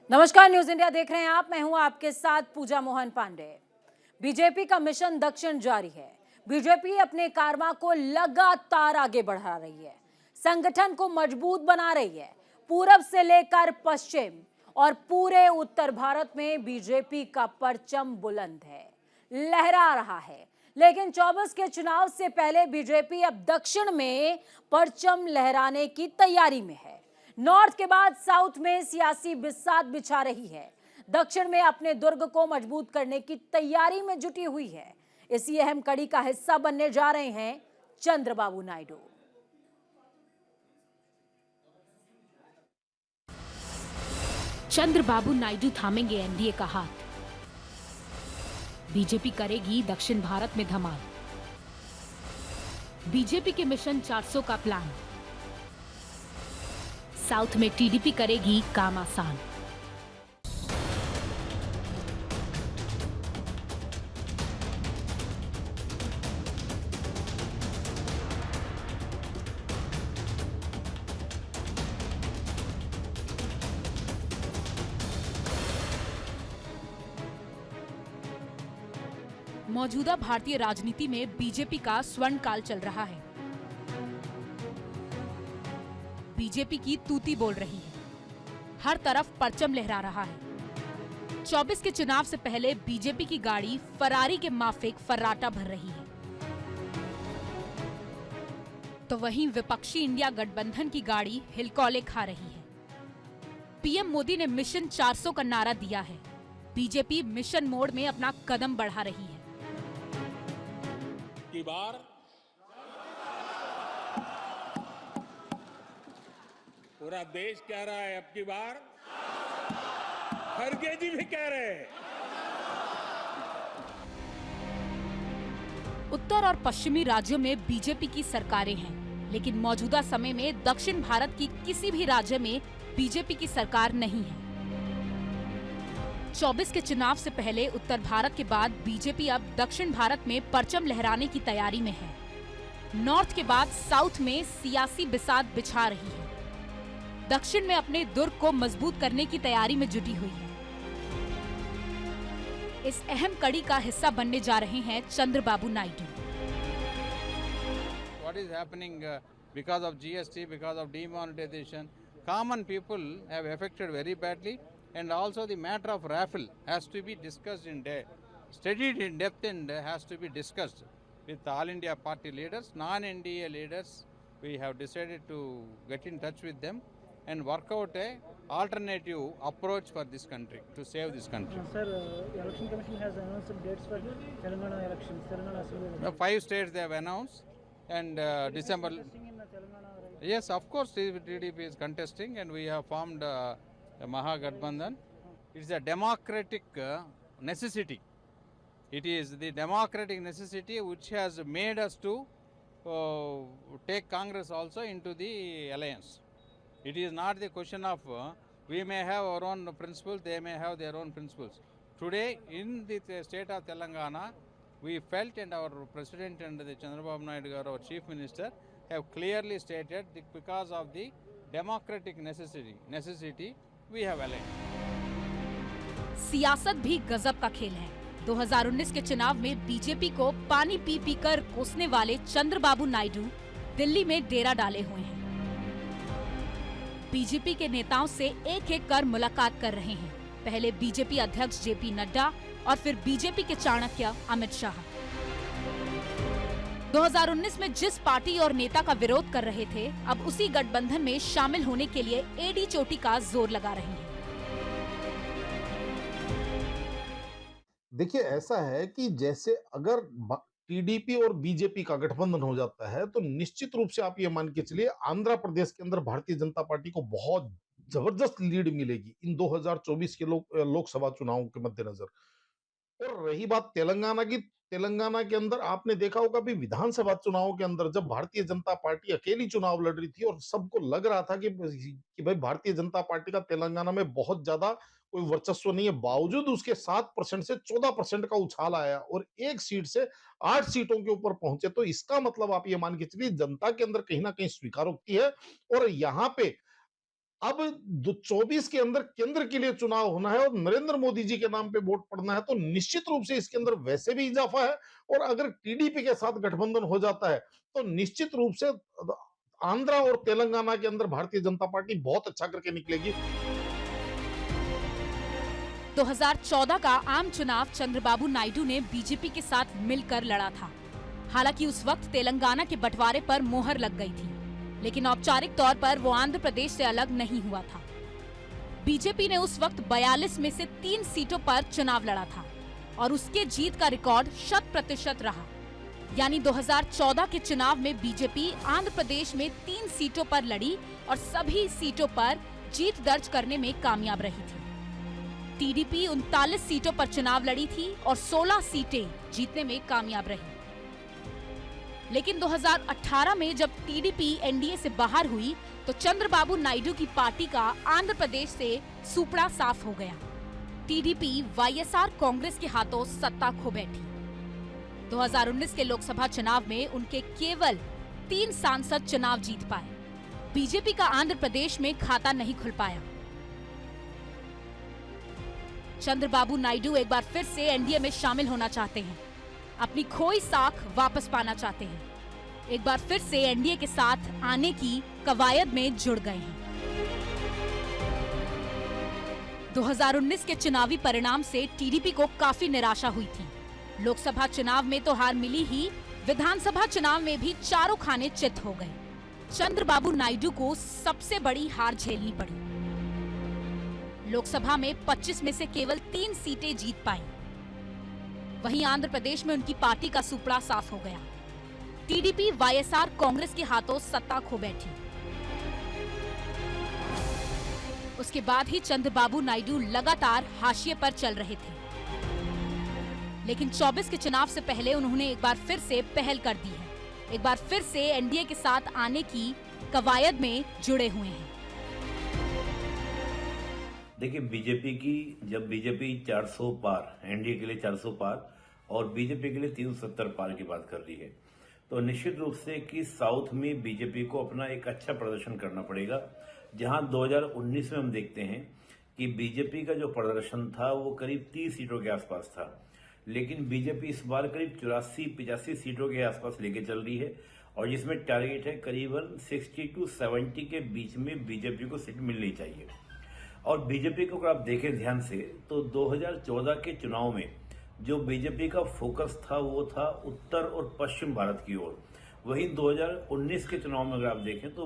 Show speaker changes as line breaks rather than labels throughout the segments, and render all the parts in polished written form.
नमस्कार, news India देख रहे हैं आप। मैं हूं आपके साथ पूजा मोहन पांडे। बीजेपी का मिशन दक्षिण जारी है। बीजेपी अपने कारवां को लगातार आगे बढ़ा रही है, संगठन को मजबूत बना रही है। पूरब से लेकर पश्चिम और पूरे उत्तर भारत में बीजेपी का परचम बुलंद है, लहरा रहा है। लेकिन 24 के चुनाव से पहले बीजेपी अब दक्षिण में परचम लहराने की तैयारी में है। नॉर्थ के बाद साउथ में सियासी बिसात बिछा रही है। दक्षिण में अपने दुर्ग को मजबूत करने की तैयारी में जुटी हुई है। इसी अहम कड़ी का हिस्सा बनने जा रहे हैं चंद्रबाबू नायडू।
चंद्रबाबू नायडू थामेंगे एनडीए का हाथ। बीजेपी करेगी दक्षिण भारत में धमाल। बीजेपी के मिशन 400 का प्लान। साउथ में टीडीपी करेगी काम आसान। मौजूदा भारतीय राजनीति में बीजेपी का स्वर्ण काल चल रहा है। बीजेपी की तूती बोल रही है, हर तरफ परचम लहरा रहा है। 24 के चुनाव से पहले बीजेपी की गाड़ी फरारी के माफिक फर्राटा भर रही है, तो वहीं विपक्षी इंडिया गठबंधन की गाड़ी हिलकौले खा रही है। पीएम मोदी ने मिशन 400 का नारा दिया है। बीजेपी मिशन मोड में अपना कदम बढ़ा रही है।
की बार पूरा देश कह रहा है, अब की बार खड़गे जी भी कह रहे हैं।
उत्तर और पश्चिमी राज्यों में बीजेपी की सरकारें हैं, लेकिन मौजूदा समय में दक्षिण भारत की किसी भी राज्य में बीजेपी की सरकार नहीं है। 24 के चुनाव से पहले उत्तर भारत के बाद बीजेपी अब दक्षिण भारत में परचम लहराने की तैयारी में है। नॉर्थ के बाद साउथ में सियासी बिसात बिछा रही है। दक्षिण में अपने दुर्ग को मजबूत करने की तैयारी में जुटी हुई है। इस अहम कड़ी का हिस्सा बनने जा रहे हैं Chandrababu Naidu.
What is happening because of GST, because of demonetization, common people have affected very badly, and also the matter of raffle has to be discussed studied in depth, and has to be discussed with all India party leaders, non-NDA leaders. We have decided to get in touch with them and work out a alternative approach for this country, to save this country.
Sir, Election Commission has announced some dates for the Telangana elections, Telangana Assembly elections.
5 states they have announced, and December.
Contesting in Telangana, right?
Yes, of course, TDP is contesting, and we have formed a Mahagathbandhan. It's a democratic necessity. It is the democratic necessity which has made us to take Congress also into the alliance. It is not the question of we may have our own principles, they may have their own principles. Today, in the state of Telangana, we felt, and our President and the Chandrababu Naidu, our Chief Minister, have clearly stated that because of the democratic necessity, we have allied.
सियासत भी गजब का खेल है। 2019 के चुनाव में BJP को पानी पी पी कर कोसने वाले चंद्रबाबू नायडू दिल्ली में डेरा डाले हुए हैं। बीजेपी के नेताओं से एक एक कर मुलाकात कर रहे हैं। पहले बीजेपी अध्यक्ष जेपी नड्डा और फिर बीजेपी के चाणक्य अमित शाह। 2019 में जिस पार्टी और नेता का विरोध कर रहे थे, अब उसी गठबंधन में शामिल होने के लिए एडी चोटी का जोर लगा रही हैं।
देखिए, ऐसा है कि जैसे अगर टीडीपी और बीजेपी का गठबंधन हो जाता है तो निश्चित रूप से आप ये मान के चलिए आंध्र प्रदेश के अंदर भारतीय जनता पार्टी को बहुत जबरदस्त लीड मिलेगी इन 2024 के लोकसभा चुनावों के मद्देनजर। और रही बात तेलंगाना की, तेलंगाना के अंदर आपने देखा होगा भी विधानसभा चुनावों के अंदर जब भारतीय जनता पार्टी अकेली चुनाव लड़ रही थी और सबको लग रहा था कि भाई भारतीय जनता पार्टी का तेलंगाना में बहुत ज्यादा कोई वर्चस्व नहीं है, बावजूद उसके 7% से 14% का उछाल आया और एक सीट से 8 सीटों के ऊपर पहुंचे। तो इसका मतलब आप ये मान के चलिए जनता के अंदर कहीं ना कहीं स्वीकारोक्ति है। और यहाँ पे अब 24 के अंदर केंद्र के लिए चुनाव होना है और नरेंद्र मोदी जी के नाम पे वोट पड़ना है, तो निश्चित रूप से इसके अंदर वैसे भी इजाफा है। और अगर टीडीपी के साथ गठबंधन हो जाता है तो निश्चित रूप से आंध्रा और तेलंगाना के अंदर भारतीय जनता पार्टी बहुत अच्छा करके निकलेगी।
2014 का आम चुनाव चंद्रबाबू नायडू ने बीजेपी के साथ मिलकर लड़ा था। हालांकि उस वक्त तेलंगाना के बंटवारे पर मोहर लग गई थी, लेकिन औपचारिक तौर पर वो आंध्र प्रदेश से अलग नहीं हुआ था। बीजेपी ने उस वक्त 42 में से 3 सीटों पर चुनाव लड़ा था और उसके जीत का रिकॉर्ड 100% रहा। यानी 2014 के चुनाव में बीजेपी आंध्र प्रदेश में 3 सीटों पर लड़ी और सभी सीटों पर जीत दर्ज करने में कामयाब रही थी। टीडीपी 39 सीटों पर चुनाव लड़ी थी और 16 सीटें जीतने में कामयाब रही। लेकिन 2018 में जब टीडीपी एनडीए से बाहर हुई तो चंद्रबाबू नायडू की पार्टी का आंध्र प्रदेश से सुपड़ा साफ हो गया। टीडीपी वाईएसआर कांग्रेस के हाथों सत्ता खो बैठी। 2019 के लोकसभा चुनाव में उनके केवल 3 सांसद चुनाव जीत पाए। बीजेपी का आंध्र प्रदेश में खाता नहीं खुल पाया। चंद्रबाबू नायडू एक बार फिर से एनडीए में शामिल होना चाहते हैं, अपनी खोई साख वापस पाना चाहते हैं, एक बार फिर से एनडीए के साथ आने की कवायद में जुड़ गए हैं। 2019 के चुनावी परिणाम से टीडीपी को काफी निराशा हुई थी। लोकसभा चुनाव में तो हार मिली ही, विधानसभा चुनाव में भी चारों खाने चित हो गए। चंद्रबाबू नायडू को सबसे बड़ी हार झेलनी पड़ी। लोकसभा में 25 में से केवल 3 सीटें जीत पाई। वहीं आंध्र प्रदेश में उनकी पार्टी का सुपड़ा साफ हो गया। टीडीपी वाईएसआर कांग्रेस के हाथों सत्ता खो बैठी। उसके बाद ही चंद्रबाबू नायडू लगातार हाशिए पर चल रहे थे। लेकिन 24 के चुनाव से पहले उन्होंने एक बार फिर से पहल कर दी है। एक बार फिर से एनडीए के साथ आने की कवायद में जुड़े हुए हैं।
देखिए, बीजेपी की जब बीजेपी 400 पार, एनडीए के लिए 400 पार और बीजेपी के लिए 370 पार की बात कर रही है, तो निश्चित रूप से कि साउथ में बीजेपी को अपना एक अच्छा प्रदर्शन करना पड़ेगा। जहां 2019 में हम देखते हैं कि बीजेपी का जो प्रदर्शन था वो करीब 30 सीटों के आसपास था, लेकिन बीजेपी इस बार करीब 84-85 सीटों के आसपास लेके चल रही है और जिसमें टारगेट है करीबन 60 to 70 के बीच में बीजेपी को सीट मिलनी चाहिए। और बीजेपी को अगर आप देखें ध्यान से तो 2014 के चुनाव में जो बीजेपी का फोकस था वो था उत्तर और पश्चिम भारत की ओर। वहीं 2019 के चुनाव में अगर आप देखें तो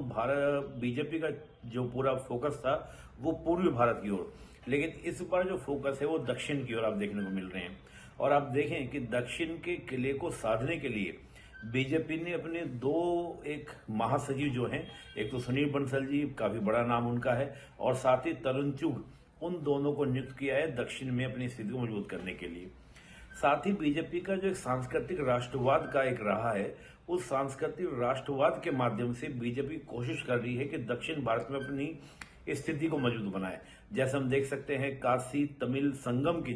बीजेपी का जो पूरा फोकस था वो पूर्वी भारत की ओर, लेकिन इस बार जो फोकस है वो दक्षिण की ओर आप देखने को मिल रहे हैं। और आप देखें कि दक्षिण के किले को साधने के लिए बीजेपी ने अपने 2 एक महासचिव जो हैं, एक तो सुनील बंसल जी, काफी बड़ा नाम उनका है, और साथ ही तरुण चुग, उन दोनों को नियुक्त किया है दक्षिण में अपनी स्थिति को मजबूत करने के लिए। साथ ही बीजेपी का जो एक सांस्कृतिक राष्ट्रवाद का एक रहा है, उस सांस्कृतिक राष्ट्रवाद के माध्यम से बीजेपी कोशिश कर रही है कि दक्षिण भारत में अपनी स्थिति को मजबूत बनाए। जैसे हम देख सकते हैं काशी तमिल संगम की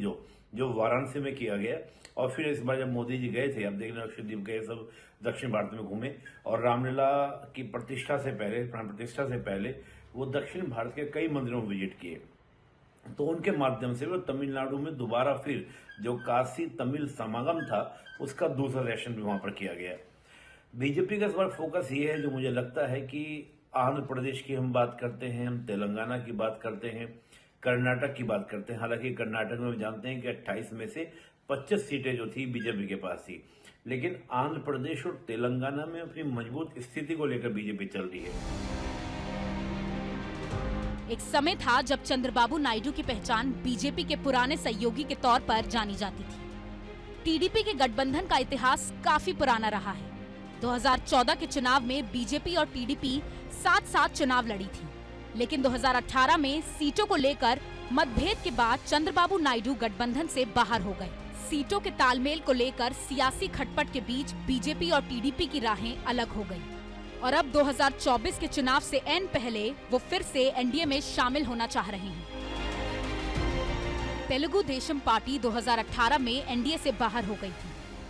जो वाराणसी में किया गया, और फिर इस बार जब मोदी जी गए थे, आप देख रहे लक्षद्वीप गए, सब दक्षिण भारत में घूमे, और रामलीला की प्रतिष्ठा से पहले वो दक्षिण भारत के कई मंदिरों में विजिट किए। तो उनके माध्यम से वो तमिलनाडु में दोबारा फिर जो काशी तमिल समागम था उसका दूसरा सेशन भी वहां पर किया गया। बीजेपी का इस बार फोकस ये है, जो मुझे लगता है कि आंध्र प्रदेश की हम बात करते हैं, हम तेलंगाना की बात करते हैं, कर्नाटक की बात करते हैं। हालांकि कर्नाटक में हम जानते हैं कि 28 में से 25 सीटें जो थी बीजेपी के पास थी, लेकिन आंध्र प्रदेश और तेलंगाना में अपनी मजबूत स्थिति को लेकर बीजेपी चल रही है।
एक समय था जब चंद्रबाबू नायडू की पहचान बीजेपी के पुराने सहयोगी के तौर पर जानी जाती थी। टीडीपी के गठबंधन का इतिहास काफी पुराना रहा है। 2014 के चुनाव में बीजेपी और टीडीपी साथ-साथ चुनाव लड़ी थी, लेकिन 2018 में सीटों को लेकर मतभेद के बाद चंद्रबाबू नायडू गठबंधन से बाहर हो गए। सीटों के तालमेल को लेकर सियासी खटपट के बीच बीजेपी और टीडीपी की राहें अलग हो गई और अब 2024 के चुनाव से ऐन पहले वो फिर से एनडीए में शामिल होना चाह रहे हैं। तेलुगु देशम पार्टी 2018 में एनडीए से बाहर हो गई थी।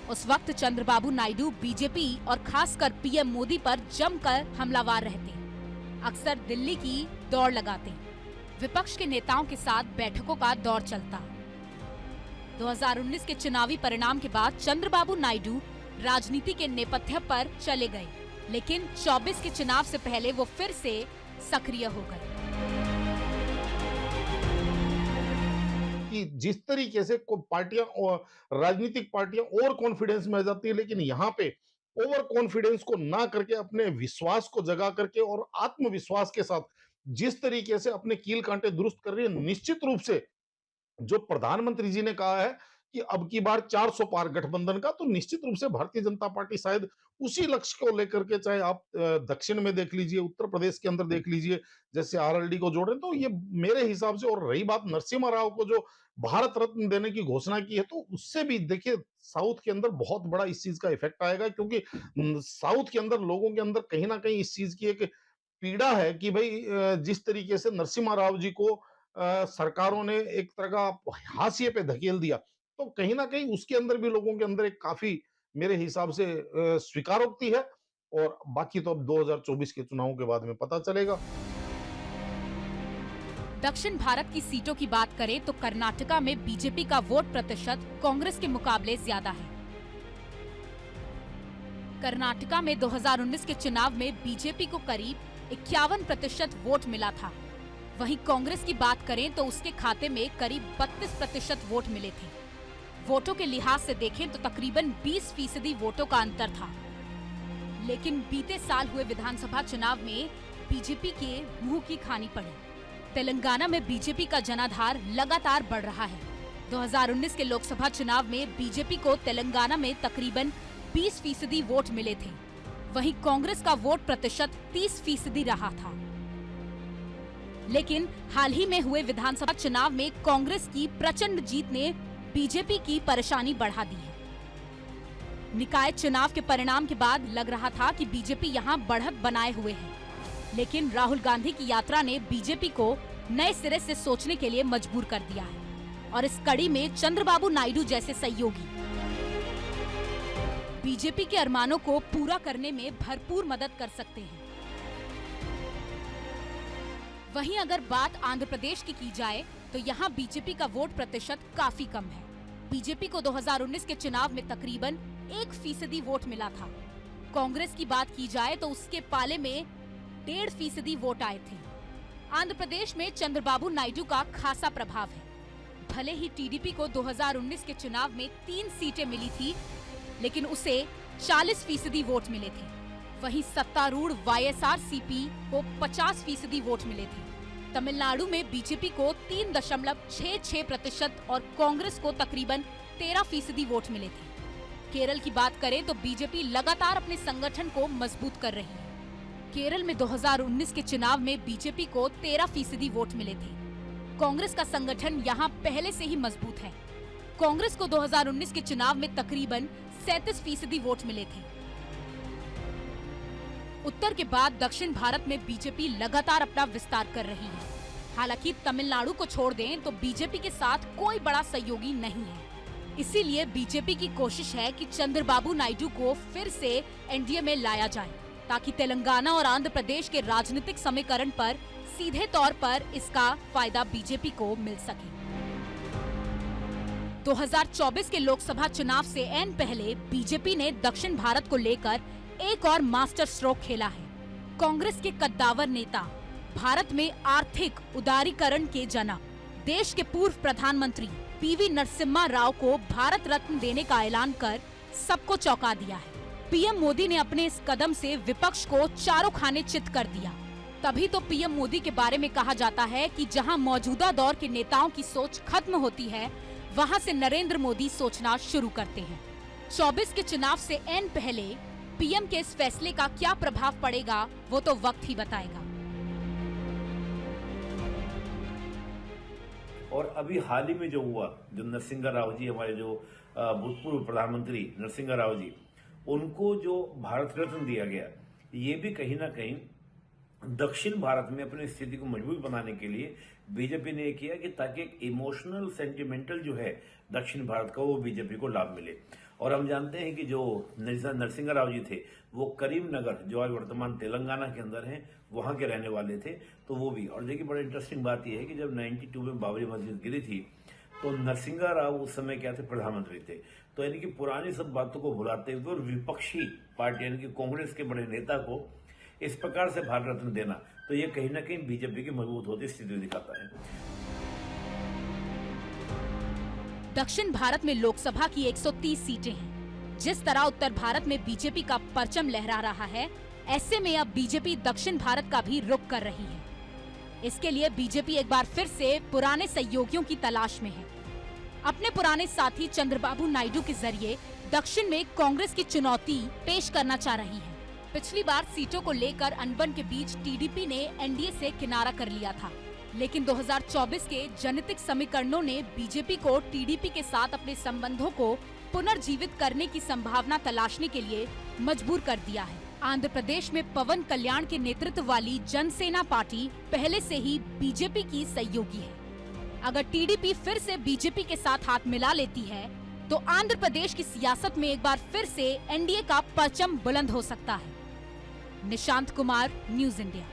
उस वक्त चंद्रबाबू नायडू बीजेपी और खासकर पीएम मोदी पर जमकर हमलावर रहते। अक्सर दिल्ली की दौड़ लगाते। विपक्ष के नेताओं के साथ बैठकों का दौर चलता। 2019 के चुनावी परिणाम के बाद चंद्रबाबू नायडू राजनीति के नेपथ्य पर चले गए, लेकिन 24 के चुनाव से पहले वो फिर से सक्रिय हो गए।
कि जिस तरीके से पार्टियां और राजनीतिक पार्टियां और कॉन्फिडेंस में आ जाती है, लेकिन यहाँ पे ओवर कॉन्फिडेंस को ना करके अपने विश्वास को जगा करके और आत्मविश्वास के साथ जिस तरीके से अपने कील कांटे दुरुस्त कर रही है, निश्चित रूप से जो प्रधानमंत्री जी ने कहा है कि अब की बार 400 पार गठबंधन का, तो निश्चित रूप से भारतीय जनता पार्टी शायद उसी लक्ष्य को लेकर के, चाहे आप दक्षिण में देख लीजिए, उत्तर प्रदेश के अंदर देख लीजिए, जैसे आरएलडी को जोड़ रहे हैं, तो ये मेरे हिसाब से। और रही बात नरसिम्हा राव को जो भारत रत्न देने की घोषणा की है, तो उससे भी देखिए साउथ के अंदर बहुत बड़ा इस चीज का इफेक्ट आएगा, क्योंकि साउथ के अंदर लोगों के अंदर कहीं ना कहीं इस चीज की एक पीड़ा है कि भाई जिस तरीके से नरसिम्हा राव जी को सरकारों ने एक तरह का हाशिए पे धकेल दिया, तो कहीं ना कहीं उसके अंदर भी लोगों के अंदर एक काफी मेरे हिसाब से स्वीकारोक्ति है। और बाकी तो अब 2024 के चुनावों के बाद में पता चलेगा।
दक्षिण भारत की सीटों की बात करें तो कर्नाटका में बीजेपी का वोट प्रतिशत कांग्रेस के मुकाबले ज्यादा है। कर्नाटका में 2019 के चुनाव में बीजेपी को करीब 51% वोट मिला था। वहीं कांग्रेस की बात करें तो उसके खाते में करीब 32% वोट मिले थे। वोटों के लिहाज से देखें तो तकरीबन 20% वोटों का अंतर था। लेकिन बीते साल हुए विधानसभा चुनाव में बीजेपी के मुंह की खानी पड़ी। तेलंगाना में बीजेपी का जनाधार लगातार बढ़ रहा है। 2019 के लोकसभा चुनाव में बीजेपी को तेलंगाना में तकरीबन 20% वोट मिले थे। वहीं कांग्रेस का वोट प्रतिशत 30% रहा था। लेकिन हाल ही में हुए विधानसभा चुनाव में कांग्रेस की प्रचंड जीत ने बीजेपी की परेशानी बढ़ा दी है। निकाय चुनाव के परिणाम के बाद लग रहा था कि बीजेपी यहां बढ़त बनाए हुए है, लेकिन राहुल गांधी की यात्रा ने बीजेपी को नए सिरे से सोचने के लिए मजबूर कर दिया है। और इस कड़ी में चंद्रबाबू नायडू जैसे सहयोगी बीजेपी के अरमानों को पूरा करने में भरपूर मदद कर सकते हैं। वहीं अगर बात आंध्र प्रदेश की जाए तो यहाँ बीजेपी का वोट प्रतिशत काफी कम है। बीजेपी को 2019 के चुनाव में तकरीबन 1% वोट मिला था। कांग्रेस की बात की जाए तो उसके पाले में 1.5% वोट आए थे। आंध्र प्रदेश में चंद्रबाबू नायडू का खासा प्रभाव है। भले ही टीडीपी को 2019 के चुनाव में 3 सीटें मिली थी, लेकिन उसे 40% वोट मिले थे। वहीं सत्तारूढ़ वाईएसआरसीपी को 50% वोट मिले थे। तमिलनाडु में बीजेपी को 3.66% और कांग्रेस को तकरीबन 13% वोट मिले थे। केरल की बात करें तो बीजेपी लगातार अपने संगठन को मजबूत कर रही है। केरल में 2019 के चुनाव में बीजेपी को 13% वोट मिले थे। कांग्रेस का संगठन यहां पहले से ही मजबूत है। कांग्रेस को 2019 के चुनाव में तकरीबन 37% वोट मिले थे। उत्तर के बाद दक्षिण भारत में बीजेपी लगातार अपना विस्तार कर रही है। हालांकि तमिलनाडु को छोड़ दें तो बीजेपी के साथ कोई बड़ा सहयोगी नहीं है। इसीलिए बीजेपी की कोशिश है कि चंद्रबाबू नायडू को फिर से एनडीए में लाया जाए, ताकि तेलंगाना और आंध्र प्रदेश के राजनीतिक समीकरण पर सीधे तौर पर इसका फायदा बीजेपी को मिल सके। 2024 के लोकसभा चुनाव से ऐन पहले बीजेपी ने दक्षिण भारत को लेकर एक और मास्टर स्ट्रोक खेला है। कांग्रेस के कद्दावर नेता, भारत में आर्थिक उदारीकरण के जनक, देश के पूर्व प्रधानमंत्री पीवी नरसिम्हा राव को भारत रत्न देने का ऐलान कर सबको चौंका दिया है। पीएम मोदी ने अपने इस कदम से विपक्ष को चारों खाने चित कर दिया। तभी तो पीएम मोदी के बारे में कहा जाता है कि जहां मौजूदा दौर के नेताओं की सोच खत्म होती है, वहां से नरेंद्र मोदी सोचना शुरू करते हैं। 24 के चुनाव से ऐन पहले पीएम के इस फैसले का क्या प्रभाव पड़ेगा, वो तो वक्त ही बताएगा।
और अभी हाल ही में जो हुआ, जो नरसिम्हा राव जी, हमारे जो भूतपूर्व प्रधानमंत्री नरसिम्हा राव जी, उनको जो भारत रत्न दिया गया, ये भी कहीं ना कहीं दक्षिण भारत में अपनी स्थिति को मजबूत बनाने के लिए बीजेपी ने किया कि ताकि एक इमोशनल सेंटिमेंटल जो है दक्षिण भारत का, वो बीजेपी को लाभ मिले। और हम जानते हैं कि जो नरसिंह राव जी थे वो करीमनगर, जो आज वर्तमान तेलंगाना के अंदर है, वहां के रहने वाले थे। तो वो भी, और देखिए बड़ा इंटरेस्टिंग बात यह है कि जब 92 में बाबरी मस्जिद गिरी थी तो नरसिंह राव उस समय क्या थे, प्रधानमंत्री थे। तो यानी कि पुरानी सब बातों को भुलाते हुए और विपक्षी पार्टी यानी कि कांग्रेस के बड़े नेता को इस प्रकार से भारत रत्न देना, तो ये कहीं ना कहीं बीजेपी की मजबूत होती स्थिति दिखाता है।
दक्षिण भारत में लोकसभा की 130 सीटें हैं। जिस तरह उत्तर भारत में बीजेपी का परचम लहरा रहा है, ऐसे में अब बीजेपी दक्षिण भारत का भी रुख कर रही है। इसके लिए बीजेपी एक बार फिर से पुराने सहयोगियों की तलाश में है। अपने पुराने साथी चंद्रबाबू नायडू के जरिए दक्षिण में कांग्रेस की चुनौती पेश करना चाह रही है। पिछली बार सीटों को लेकर अनबन के बीच टीडीपी ने एनडीए से किनारा कर लिया था, लेकिन 2024 के जनहित समीकरणों ने बीजेपी को टीडीपी के साथ अपने संबंधों को पुनर्जीवित करने की संभावना तलाशने के लिए मजबूर कर दिया है। आंध्र प्रदेश में पवन कल्याण के नेतृत्व वाली जनसेना पार्टी पहले से ही बीजेपी की सहयोगी है। अगर टीडीपी फिर से बीजेपी के साथ हाथ मिला लेती है तो आंध्र प्रदेश की सियासत में एक बार फिर से एनडीए का परचम बुलंद हो सकता है। Nishant Kumar, news India.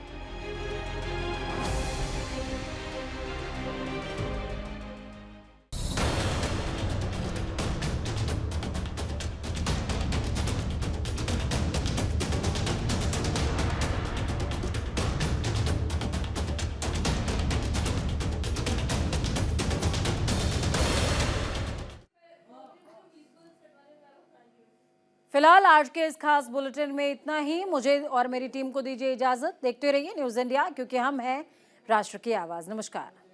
फिलहाल आज के इस खास बुलेटिन में इतना ही। मुझे और मेरी टीम को दीजिए इजाजत। देखते रहिए न्यूज़ इंडिया, क्योंकि हम हैं राष्ट्र की आवाज। नमस्कार।